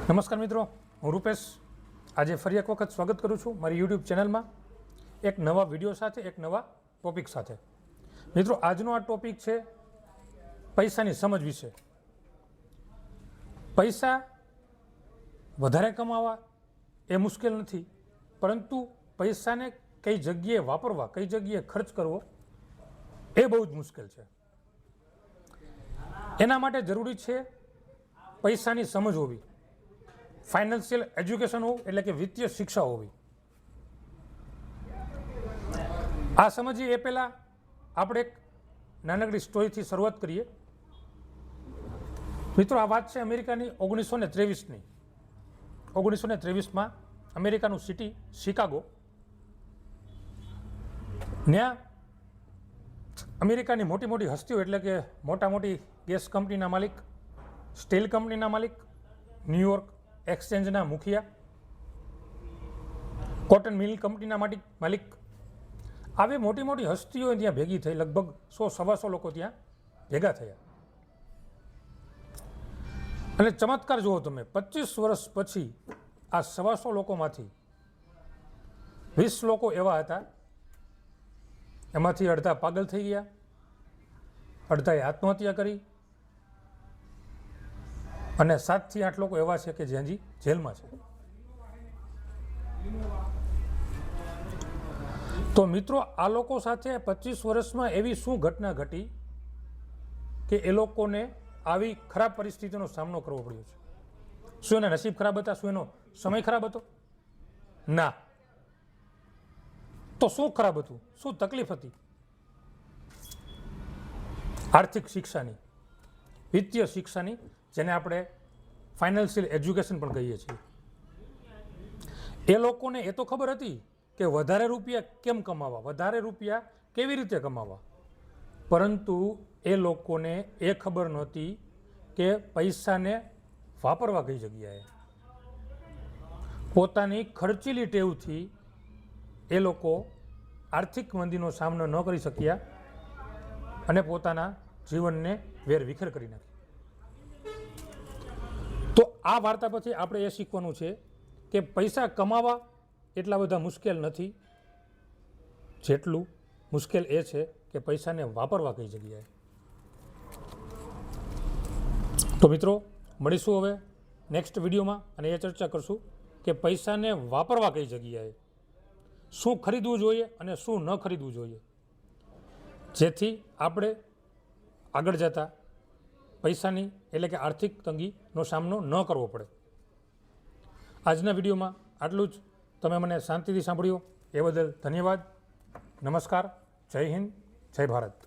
નમસ્કાર મિત્રો, હું રૂપેશ આજે ફરી એક વખત સ્વાગત કરું છું મારી યુટ્યુબ ચેનલમાં એક નવા વિડીયો સાથે, એક નવા ટોપિક સાથે. મિત્રો, આજનો આ ટોપિક છે પૈસાની સમજ વિશે. પૈસા વધારે કમાવા એ મુશ્કેલ નથી, પરંતુ પૈસાને કઈ જગ્યાએ વાપરવા, કઈ જગ્યાએ ખર્ચ કરવો એ બહુ જ મુશ્કેલ છે. એના માટે જરૂરી છે પૈસાની સમજ હોવી, ફાઇનાન્શિયલ એજ્યુકેશન હોવું, એટલે કે વિત્તીય શિક્ષા હોવી. આ સમજીએ એ પહેલાં આપણે એક નાનકડી સ્ટોરીથી શરૂઆત કરીએ. મિત્રો, આ વાત છે અમેરિકાની 1923ની. 1923માં અમેરિકાનું સિટી શિકાગો. ત્યાં અમેરિકાની મોટી મોટી હસ્તીઓ, એટલે કે મોટા મોટી ગેસ કંપનીના માલિક, સ્ટીલ કંપનીના માલિક, ન્યુયોર્ક એક્સચેન્જના મુખિયા, કોટન મિલ કંપનીના માલિક, આવી મોટી મોટી હસ્તીઓ ત્યાં ભેગી થઈ. લગભગ 100-125 લોકો ત્યાં ભેગા થયા. અને ચમત્કાર જુઓ તમે, 25 વર્ષ પછી આ 125 લોકોમાંથી 20 લોકો એવા હતા, એમાંથી અડધા પાગલ થઈ ગયા, અડધાએ આત્મહત્યા કરી, અને 7 થી 8 લોકો એવા છે કે જે હજી જેલમાં છે. તો મિત્રો, આ લોકો સાથે 25 વર્ષમાં એવી શું ઘટના ઘટી કે એ લોકોને આવી ખરાબ પરિસ્થિતિનો સામનો કરવો પડ્યો છે? શું એના નસીબ ખરાબ હતા? શું એનો સમય ખરાબ હતો? ના. તો શું ખરાબ હતું? શું તકલીફ હતી? આર્થિક શિક્ષાની, વિત્તીય શિક્ષાની, જેને આપણે ફાઇનાન્શિયલ એજ્યુકેશન પણ કહીએ છીએ. એ લોકોને એ તો ખબર હતી કે વધારે રૂપિયા કેમ કમાવા, વધારે રૂપિયા કેવી રીતે કમાવા, પરંતુ એ લોકોને એ ખબર નહોતી કે પૈસાને વાપરવા કઈ જગ્યાએ. પોતાની ખર્ચીલી ટેવથી એ લોકો આર્થિક મંદીનો સામનો ન કરી શક્યા અને પોતાના જીવનને વેરવિખેર કરી નાખી. તો આ વાર્તા પછી આપણે એ શીખવાનું છે કે પૈસા કમાવા એટલા બધા મુશ્કેલ નથી, જેટલું મુશ્કેલ એ છે કે પૈસાને વાપરવા કઈ જગ્યાએ. તો મિત્રો, મળીશું હવે નેક્સ્ટ વિડીયોમાં અને એ ચર્ચા કરશું કે પૈસાને વાપરવા કઈ જગ્યાએ, શું ખરીદવું જોઈએ અને શું ન ખરીદવું જોઈએ, જેથી આપણે આગળ જતા પૈસાની, એટલે કે આર્થિક તંગીનો સામનો ન કરવો પડે. આજના વિડીયોમાં આટલું જ. તમે મને શાંતિથી સાંભળ્યો એ બદલ ધન્યવાદ. નમસ્કાર. જય હિન્દ, જય ભારત.